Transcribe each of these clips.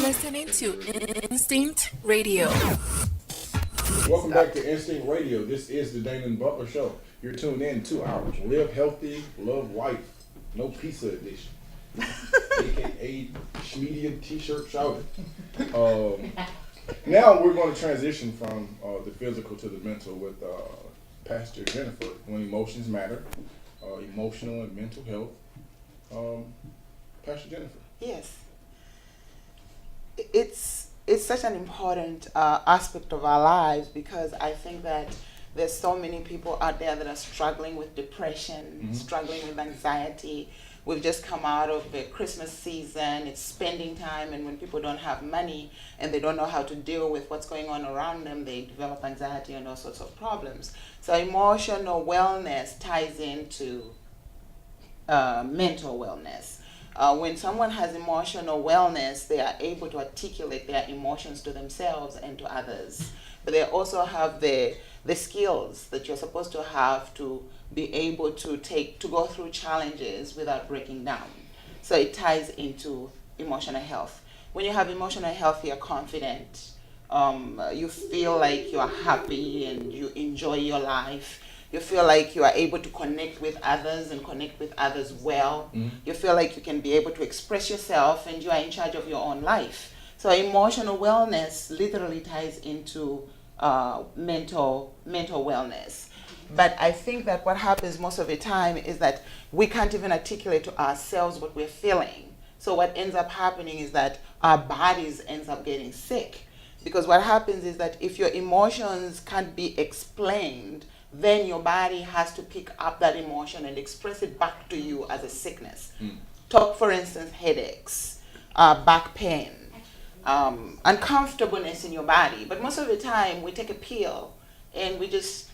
listening to Instinct Radio. Welcome back to Instinct Radio. This is the Dainhen Butler Show. You're tuned in 2 hours. Live healthy, love life. No pizza edition. AKA Schmedian T-shirt shouted. Now we're going to transition from the physical to the mental with Pastor Jennifer when emotions matter, emotional and mental health. Pastor Jennifer. Yes. It's such an important aspect of our lives because I think that there's so many people out there that are struggling with depression, struggling with anxiety. We've just come out of the Christmas season. It's spending time, and when people don't have money and they don't know how to deal with what's going on around them, they develop anxiety and all sorts of problems. So emotional wellness ties into mental wellness. When someone has emotional wellness, they are able to articulate their emotions to themselves and to others. But they also have the skills that you're supposed to have to be able to go through challenges without breaking down. So it ties into emotional health. When you have emotional health, you're confident. You feel like you're happy and you enjoy your life. You feel like you are able to connect with others and connect with others well. You feel like you can be able to express yourself and you are in charge of your own life. So emotional wellness literally ties into mental wellness. But I think that what happens most of the time is that we can't even articulate to ourselves what we're feeling. So what ends up happening is that our bodies ends up getting sick. Because what happens is that if your emotions can't be explained, then your body has to pick up that emotion and express it back to you as a sickness. Talk, for instance, headaches, back pain, uncomfortableness in your body. But most of the time, we take a pill and we just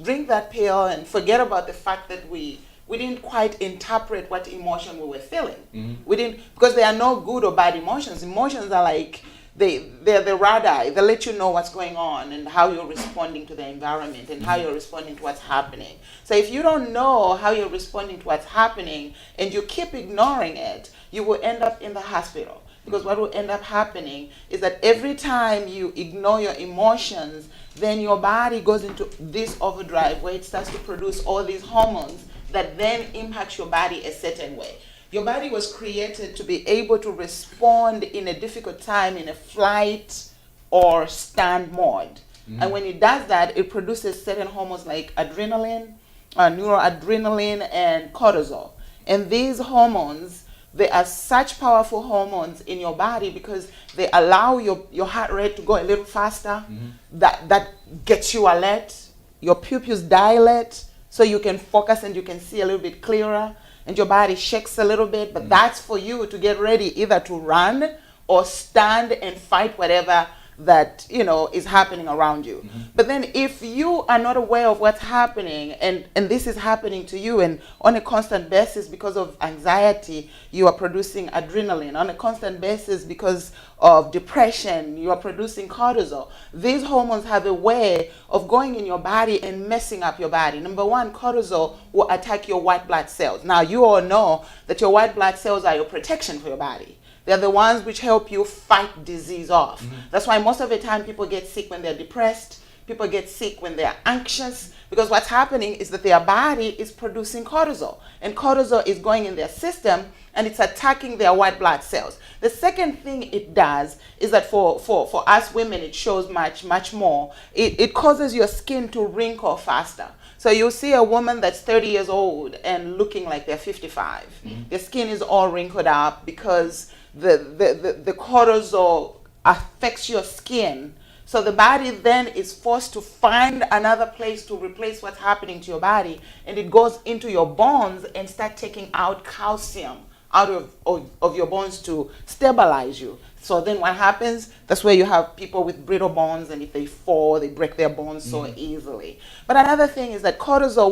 drink that pill and forget about the fact that we didn't quite interpret what emotion we were feeling. We didn't, because there are no good or bad emotions. Emotions are like, they're the radar. They let you know what's going on and how you're responding to the environment and how you're responding to what's happening. So if you don't know how you're responding to what's happening and you keep ignoring it, you will end up in the hospital. Because what will end up happening is that every time you ignore your emotions, then your body goes into this overdrive where it starts to produce all these hormones that then impacts your body a certain way. Your body was created to be able to respond in a difficult time in a flight or stand mode. And when it does that, it produces certain hormones like adrenaline, neuroadrenaline, and cortisol. And these hormones, they are such powerful hormones in your body because they allow your heart rate to go a little faster. That gets you alert. Your pupils dilate so you can focus and you can see a little bit clearer. And your body shakes a little bit, but that's for you to get ready either to run or stand and fight whatever that is happening around you. But then if you are not aware of what's happening and this is happening to you and on a constant basis because of anxiety, you are producing adrenaline. On a constant basis because of depression, you are producing cortisol. These hormones have a way of going in your body and messing up your body. Number one, cortisol will attack your white blood cells. Now you all know that your white blood cells are your protection for your body. They're the ones which help you fight disease off. That's why most of the time people get sick when they're depressed. People get sick when they're anxious. Because what's happening is that their body is producing cortisol. And cortisol is going in their system and it's attacking their white blood cells. The second thing it does is that for us women, it shows much more. It causes your skin to wrinkle faster. So you'll see a woman that's 30 years old and looking like they're 55. Their skin is all wrinkled up because the cortisol affects your skin. So the body then is forced to find another place to replace what's happening to your body, and it goes into your bones and start taking out calcium out of your bones to stabilize you. So then what happens? That's where you have people with brittle bones, and if they fall, they break their bones so easily. But another thing is that cortisol,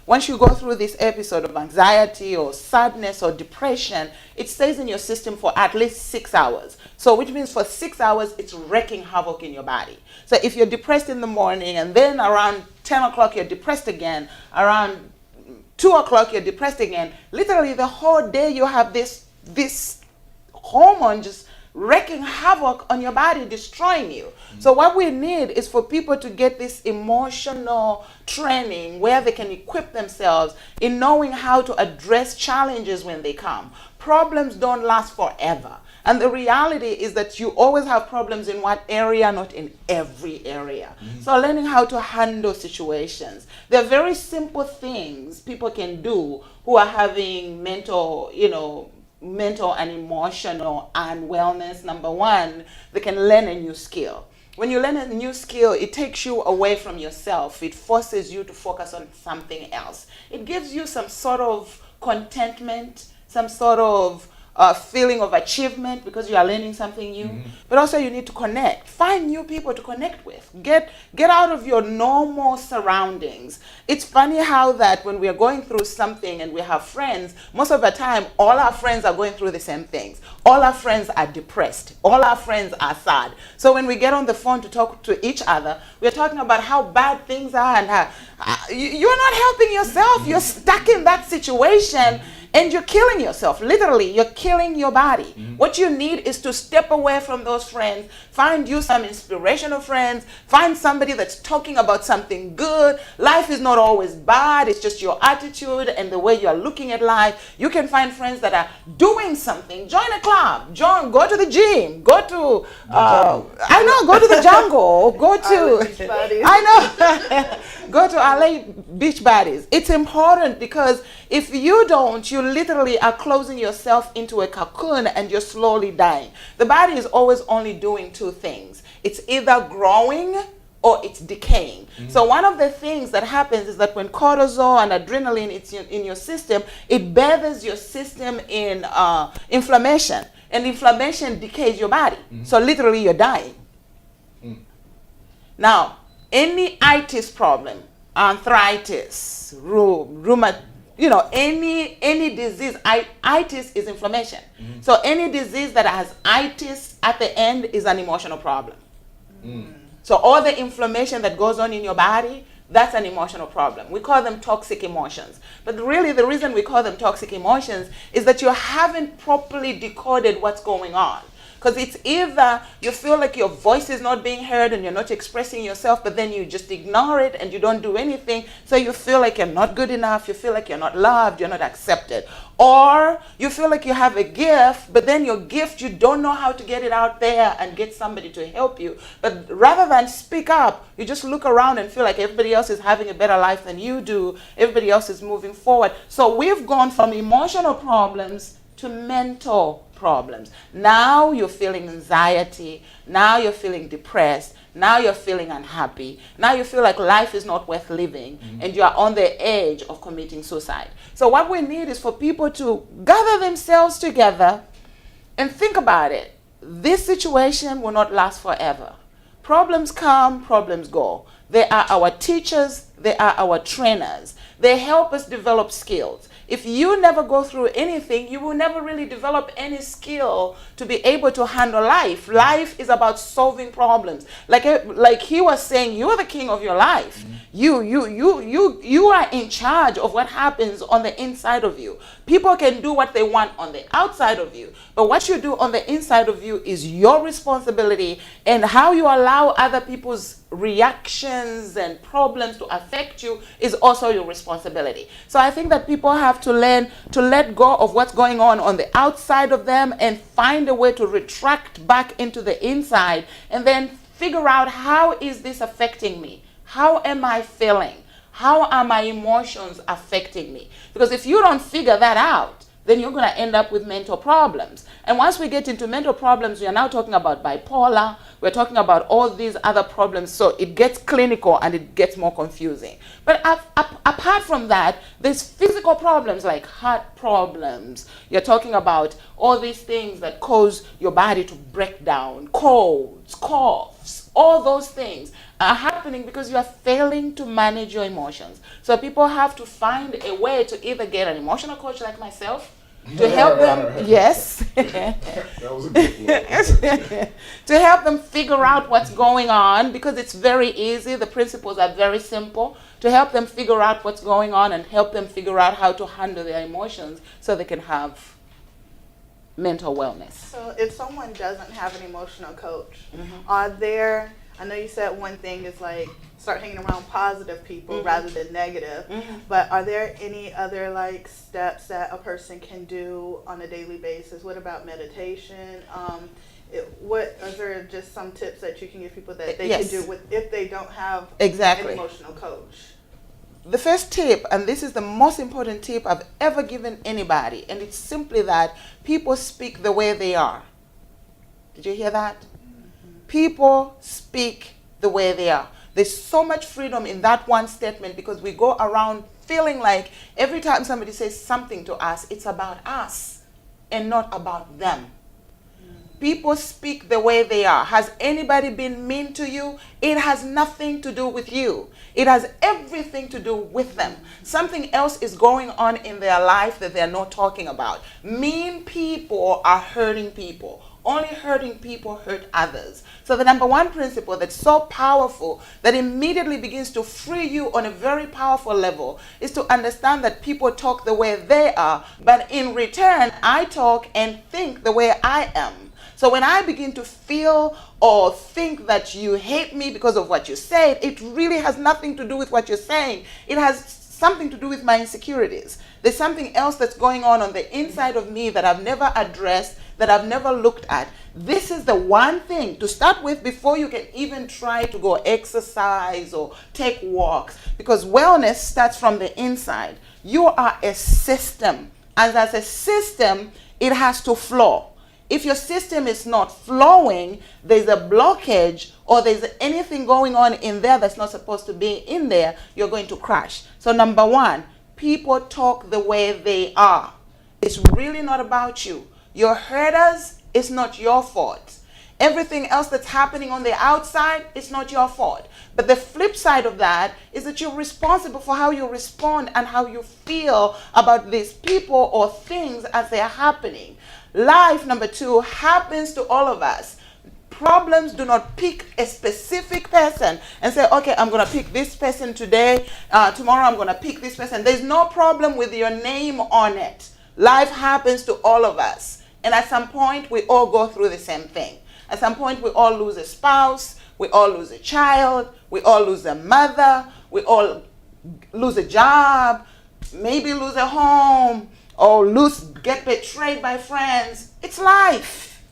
once you go through this episode of anxiety or sadness or depression, it stays in your system for at least 6 hours. So which means for 6 hours, it's wreaking havoc in your body. So if you're depressed in the morning and then around 10 o'clock you're depressed again, around 2 o'clock you're depressed again, literally the whole day you have this hormone just wreaking havoc on your body, destroying you. So what we need is for people to get this emotional training where they can equip themselves in knowing how to address challenges when they come. Problems don't last forever. And the reality is that you always have problems in one area, not in every area. So learning how to handle situations. There are very simple things people can do who are having mental and emotional unwellness. Number one, they can learn a new skill. When you learn a new skill, it takes you away from yourself. It forces you to focus on something else. It gives you some sort of contentment, some sort of feeling of achievement because you are learning something new. But also you need to connect. Find new people to connect with. Get out of your normal surroundings. It's funny how that when we are going through something and we have friends, most of the time all our friends are going through the same things. All our friends are depressed. All our friends are sad. So when we get on the phone to talk to each other, we're talking about how bad things are and how you're not helping yourself. You're stuck in that situation. And you're killing yourself. Literally, you're killing your body. What you need is to step away from those friends. Find you some inspirational friends. Find somebody that's talking about something good. Life is not always bad. It's just your attitude and the way you are looking at life. You can find friends that are doing something. Join a club. Go to the gym. Go to, go to the jungle. Go to, go to LA beach bodies. It's important because if you don't, you literally are closing yourself into a cocoon and you're slowly dying. The body is always only doing two things. It's either growing or it's decaying. So one of the things that happens is that when cortisol and adrenaline is in your system, it bathes your system in inflammation. And inflammation decays your body. So literally you're dying. Now, any itis problem, arthritis, rheumatoid, any disease, itis is inflammation. So any disease that has itis at the end is an emotional problem. So all the inflammation that goes on in your body, that's an emotional problem. We call them toxic emotions. But really the reason we call them toxic emotions is that you haven't properly decoded what's going on. Because it's either you feel like your voice is not being heard and you're not expressing yourself, but then you just ignore it and you don't do anything. So you feel like you're not good enough. You feel like you're not loved. You're not accepted. Or you feel like you have a gift, but then your gift, you don't know how to get it out there and get somebody to help you. But rather than speak up, you just look around and feel like everybody else is having a better life than you do. Everybody else is moving forward. So we've gone from emotional problems to mental problems. Now you're feeling anxiety. Now you're feeling depressed. Now you're feeling unhappy. Now you feel like life is not worth living and you are on the edge of committing suicide. So what we need is for people to gather themselves together and think about it. This situation will not last forever. Problems come, problems go. They are our teachers. They are our trainers. They help us develop skills. If you never go through anything, you will never really develop any skill to be able to handle life. Life is about solving problems. Like he was saying, you are the king of your life. You are in charge of what happens on the inside of you. People can do what they want on the outside of you, but what you do on the inside of you is your responsibility, and how you allow other people's reactions and problems to affect you is also your responsibility. So I think that people have to learn to let go of what's going on the outside of them and find a way to retract back into the inside and then figure out, how is this affecting me? How am I feeling? How are my emotions affecting me? Because if you don't figure that out, then you're going to end up with mental problems. And once we get into mental problems, we are now talking about bipolar. We're talking about all these other problems. So it gets clinical and it gets more confusing. But apart from that, there's physical problems like heart problems. You're talking about all these things that cause your body to break down, colds, coughs, all those things are happening because you are failing to manage your emotions. So people have to find a way to either get an emotional coach like myself to help them, yes, That was a good one. to help them figure out what's going on, because it's very easy. The principles are very simple, to help them figure out what's going on and help them figure out how to handle their emotions so they can have mental wellness. So if someone doesn't have an emotional coach, are there, I know you said one thing is like start hanging around positive people rather than negative, but are there any other like steps that a person can do on a daily basis? What about meditation? Is there just some tips that you can give people that they can do if they don't have an emotional coach? The first tip, and this is the most important tip I've ever given anybody, and it's simply that people speak the way they are. Did you hear that? People speak the way they are. There's so much freedom in that one statement because we go around feeling like every time somebody says something to us, it's about us and not about them. People speak the way they are. Has anybody been mean to you? It has nothing to do with you. It has everything to do with them. Something else is going on in their life that they're not talking about. Mean people are hurting people. Only hurting people hurt others. So the number one principle that's so powerful that immediately begins to free you on a very powerful level is to understand that people talk the way they are, but in return, I talk and think the way I am. So when I begin to feel or think that you hate me because of what you said, it really has nothing to do with what you're saying. It has something to do with my insecurities. There's something else that's going on the inside of me that I've never addressed, that I've never looked at. This is the one thing to start with before you can even try to go exercise or take walks, because wellness starts from the inside. You are a system, and as a system, it has to flow. If your system is not flowing, there's a blockage or there's anything going on in there that's not supposed to be in there, you're going to crash. So number one, people talk the way they are. It's really not about you. Your hurters, it's not your fault. Everything else that's happening on the outside, it's not your fault. But the flip side of that is that you're responsible for how you respond and how you feel about these people or things as they're happening. Life, number two, happens to all of us. Problems do not pick a specific person and say, okay, I'm going to pick this person today. Tomorrow I'm going to pick this person. There's no problem with your name on it. Life happens to all of us. And at some point, we all go through the same thing. At some point, we all lose a spouse. We all lose a child. We all lose a mother. We all lose a job. Maybe lose a home. Or get betrayed by friends. It's life.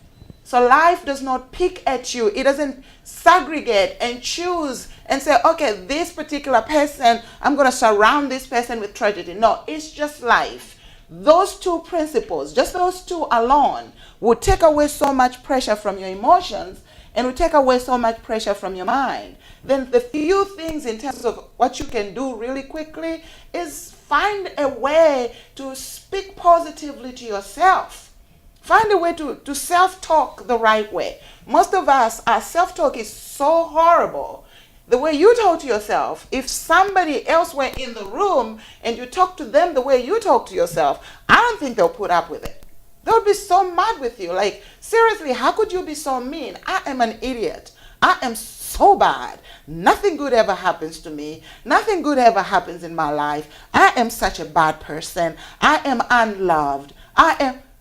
So life does not pick at you. It doesn't segregate and choose and say, okay, this particular person, I'm going to surround this person with tragedy. No, it's just life. Those two principles, just those two alone, will take away so much pressure from your emotions and will take away so much pressure from your mind. Then the few things in terms of what you can do really quickly is find a way to speak positively to yourself. Find a way to self-talk the right way. Most of us, our self-talk is so horrible. The way you talk to yourself, if somebody else were in the room and you talk to them the way you talk to yourself, I don't think they'll put up with it. They'll be so mad with you. Like, seriously, how could you be so mean? I am an idiot. I am so bad. Nothing good ever happens to me. Nothing good ever happens in my life. I am such a bad person. I am unloved.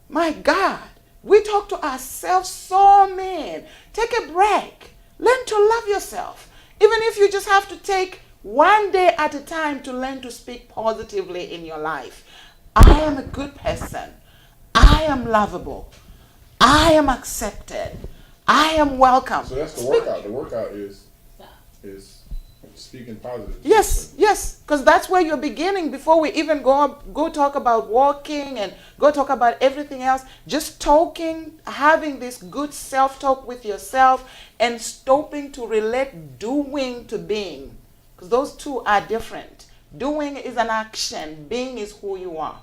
My God, we talk to ourselves so mean. Take a break. Learn to love yourself. Even if you just have to take one day at a time to learn to speak positively in your life. I am a good person. I am lovable. I am accepted. I am welcome. So that's the workout. The workout is speaking positive. Yes, because that's where you're beginning before we even go talk about walking and go talk about everything else. Just talking, having this good self-talk with yourself and stopping to relate doing to being, because those two are different. Doing is an action. Being is who you are.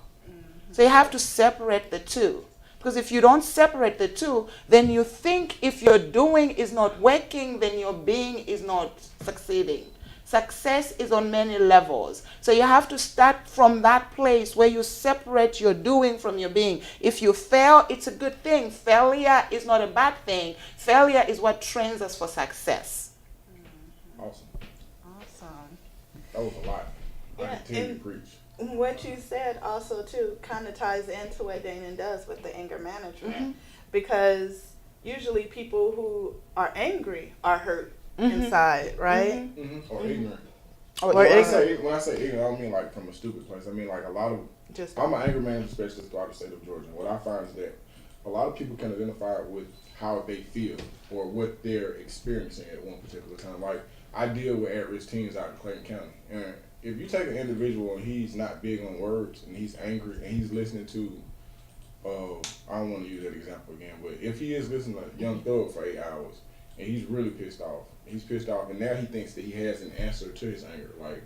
So you have to separate the two. Because if you don't separate the two, then you think if your doing is not working, then your being is not succeeding. Success is on many levels. So you have to start from that place where you separate your doing from your being. If you fail, it's a good thing. Failure is not a bad thing. Failure is what trains us for success. Awesome. Awesome. That was a lot. I Yeah, continue to preach. what you said also too kind of ties into what Dainhen does with the anger management, because usually people who are angry are hurt inside, right? Or ignorant. Or when I ignorant. say ignorant, I don't mean like from a stupid place. I mean like a lot of. Just I'm an anger management specialist throughout the state of Georgia. What I find is that a lot of people can identify with how they feel or what they're experiencing at one particular time. Like I deal with at-risk teens out in Clayton County, and if you take an individual and he's not big on words and he's angry and he's listening to, I don't want to use that example again, but if he is listening to Young Thug for 8 hours and he's really pissed off, and now he thinks that he has an answer to his anger, like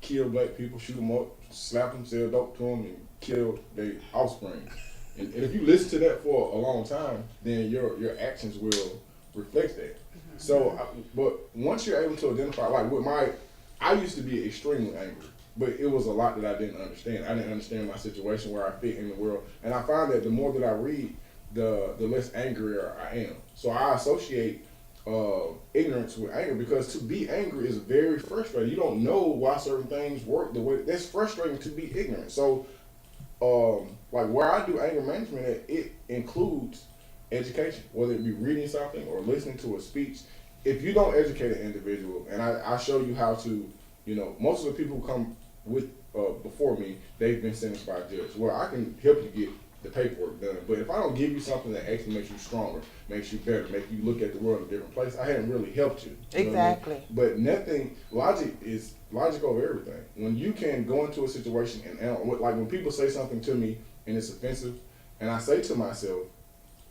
kill black people, shoot them up, slap them, sell dope to them, and kill their offspring. And if you listen to that for a long time, then your actions will reflect that. So, but once you're able to identify, like with I used to be extremely angry, but it was a lot that I didn't understand. I didn't understand my situation, where I fit in the world, and I find that the more that I read, the less angrier I am. So I associate ignorance with anger, because to be angry is very frustrating. You don't know why certain things work the way. That's frustrating to be ignorant. So, like where I do anger management at, it includes education, whether it be reading something or listening to a speech. If you don't educate an individual, and I show you how to, most of the people who come with before me, they've been sentenced by a judge. Well, I can help you get the paperwork done, but if I don't give you something that actually makes you stronger, makes you better, make you look at the world in a different place, I haven't really helped you. Exactly. But nothing, logic over everything. When you can go into a situation and like when people say something to me and it's offensive, and I say to myself,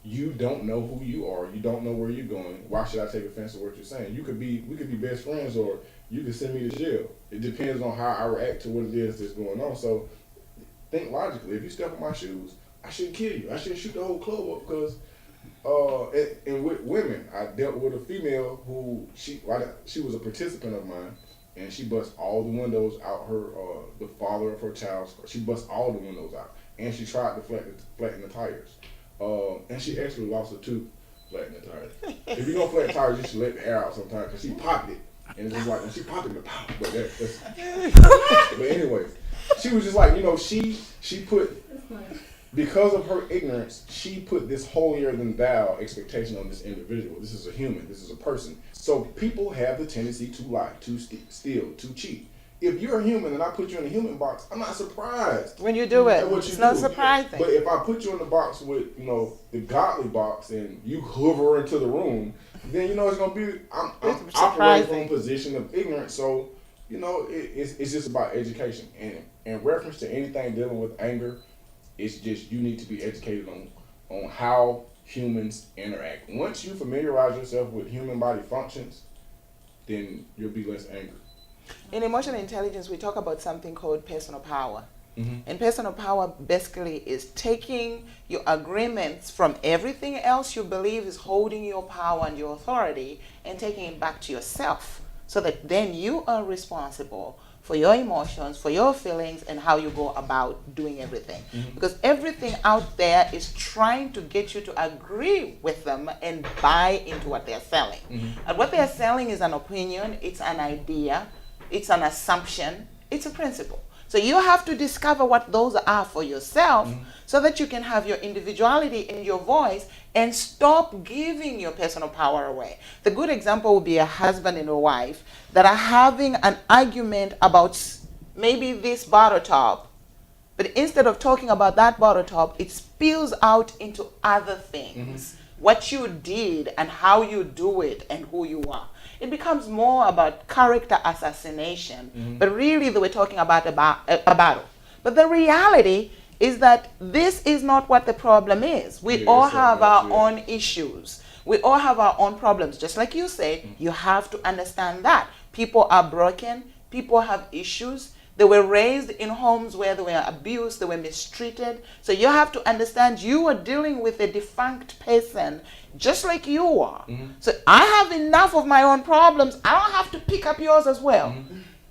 you don't know who you are, you don't know where you're going, why should I take offense to what you're saying? We could be best friends, or you could send me to jail. It depends on how I react to what it is that's going on. So think logically. If you step on my shoes, I shouldn't kill you. I shouldn't shoot the whole club up, because and with women, I dealt with a female who she was a participant of mine, and she bust all the windows out the father of her child's car. She bust all the windows out, and she tried to flatten the tires. And she actually lost a tooth flattening the tires. If you're gonna flatten tires, you should let the air out sometimes, because she popped it, and it's just like, when she popped it, but anyways, she was just like, she put, because of her ignorance, she put this holier than thou expectation on this individual. This is a human. This is a person. So people have the tendency to lie, to steal, to cheat. If you're a human and I put you in a human box, I'm not surprised when you do it. It's not surprising. But if I put you in the box with, the godly box, and you hover into the room, then it's gonna be. I'm operating from a position of ignorance. So it's just about education. And in reference to anything dealing with anger, it's just you need to be educated on how humans interact. Once you familiarize yourself with human body functions, then you'll be less angry. In emotional intelligence, we talk about something called personal power. And personal power basically is taking your agreements from everything else you believe is holding your power and your authority, and taking it back to yourself, so that then you are responsible for your emotions, for your feelings, and how you go about doing everything. Because everything out there is trying to get you to agree with them and buy into what they're selling. And what they're selling is an opinion, it's an idea, it's an assumption, it's a principle. So you have to discover what those are for yourself, so that you can have your individuality in your voice and stop giving your personal power away. The good example would be a husband and a wife that are having an argument about maybe this bottle top, but instead of talking about that bottle top, it spills out into other things. What you did and how you do it and who you are. It becomes more about character assassination, but really they were talking about a battle. But the reality is that this is not what the problem is. We all have our own issues. We all have our own problems. Just like you said, you have to understand that. People are broken. People have issues. They were raised in homes where they were abused, they were mistreated. So you have to understand you are dealing with a defunct person just like you are. So I have enough of my own problems. I don't have to pick up yours as well.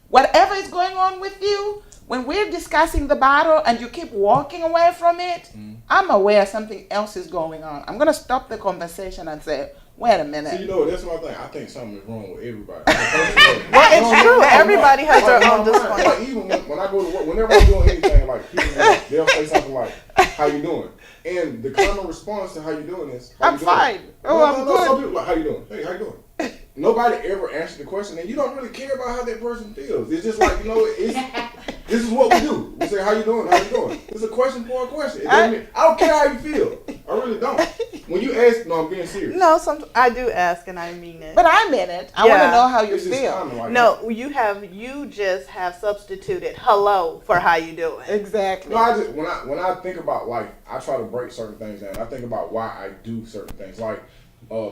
Whatever is going on with you, when we're discussing the battle and you keep walking away from it, I'm aware something else is going on. I'm going to stop the conversation and say, Wait a See, minute. you know, that's my thing. I think something is wrong with everybody. Well, it's true. Everybody has their own dysfunction. Like, even when I go to work, whenever I'm doing anything, like, people, they'll say something like, how you doing? And the common response to how you doing is, how I'm you doing? fine. Oh, I'm good. Some people like, how you doing? Hey, how you doing? Nobody ever answered the question, and you don't really care about how that person feels. It's just like, this is what we do. We say, how you doing? How you doing? It's a question for a question. It doesn't mean, I don't care how you feel. I really don't. When you ask, no, I'm being serious. No, I do ask and I mean it. But I meant it. I want to Yeah. know how you It's just feel. common, like, No, you just have substituted hello for how you doing. Exactly. No, I just when I think about, like, I try to break certain things down. I think about why I do certain things. Like,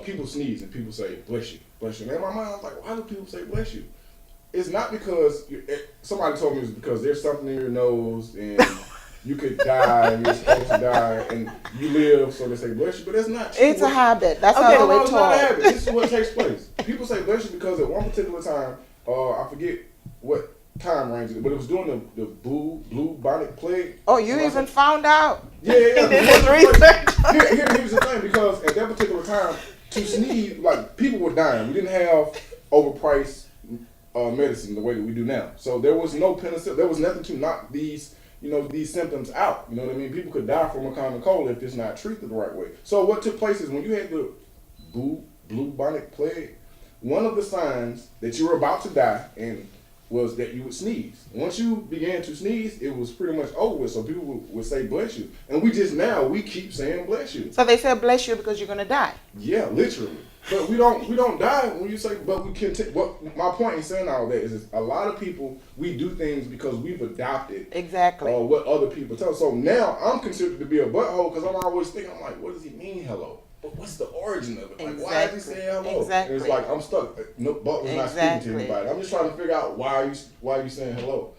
people sneeze and people say bless you, bless you. And in my mind, I was like, why do people say bless you? It's not because somebody told me it's because there's something in your nose and you could die and you're supposed to die and you live, so they say bless you. But that's not true. It's a habit. That's Okay, how No, we're it's not a taught. habit. This is what takes place. People say bless you because at one particular time, I forget what time range it is, but it was during the blue bonic plague. Oh, you even found out. Yeah. He did his research. Here's the thing, because at that particular time, to sneeze, like, people were dying. We didn't have overpriced medicine the way that we do now. So there was no penicillin. There was nothing to knock these symptoms out. You know what I mean? People could die from a common cold if it's not treated the right way. So what took place is when you had the bubonic plague, one of the signs that you were about to die was that you would sneeze. Once you began to sneeze, it was pretty much over with. So people would say bless you, and we keep saying bless you. So they say bless you because you're going to die. Yeah, literally. But we don't die when you say. But we continue. What my point in saying all that is a lot of people, we do things because we've adopted Exactly. what other people tell. So now I'm considered to be a butthole because I'm always thinking, I'm like, what does he mean hello? But what's the origin of it? Like, why is he saying hello? Exactly. And it's like, I'm stuck. No, Butler's not speaking to anybody. I'm just trying to figure out why are you saying hello?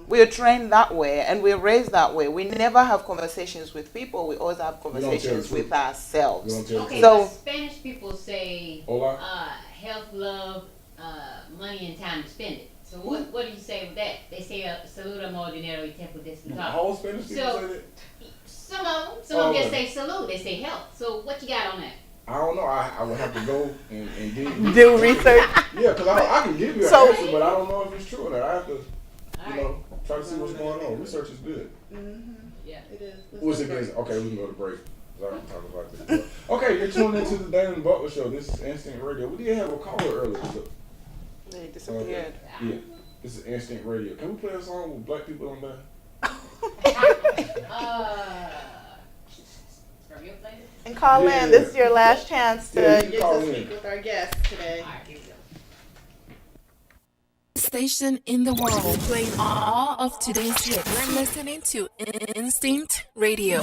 We are trained that way and we're raised that way. We never have conversations with people. We always have conversations with ourselves. Okay, So- but Spanish people say Hola. health, love, money, and time to spend it. So what do you say with that? They say salud, amor, dinero, y tiempo de disfrutar. All Spanish people So- say that? Some of them just Okay. say salud. They say health. So what you got on that? I don't know. I would have to go and Do research. Yeah, because I can give you an So- answer, but I don't know if it's true or not. I have to, All right. try to see what's going on. Research is good. Yeah. It is. What's it against? Okay, we can go to break. I can talk about this. Okay, you're tuned into the Dainhen Butler Show. This is Instinct Radio. We did have a caller earlier. They disappeared. Yeah, this is Instinct Radio. Can we play a song with black people on there? From your place? And call Yeah. in. This is your last chance to Yeah, you can get call to in. speak with our guest today. All right, here we go. Station in the world playing all of today's hits. You're listening to Instinct Radio.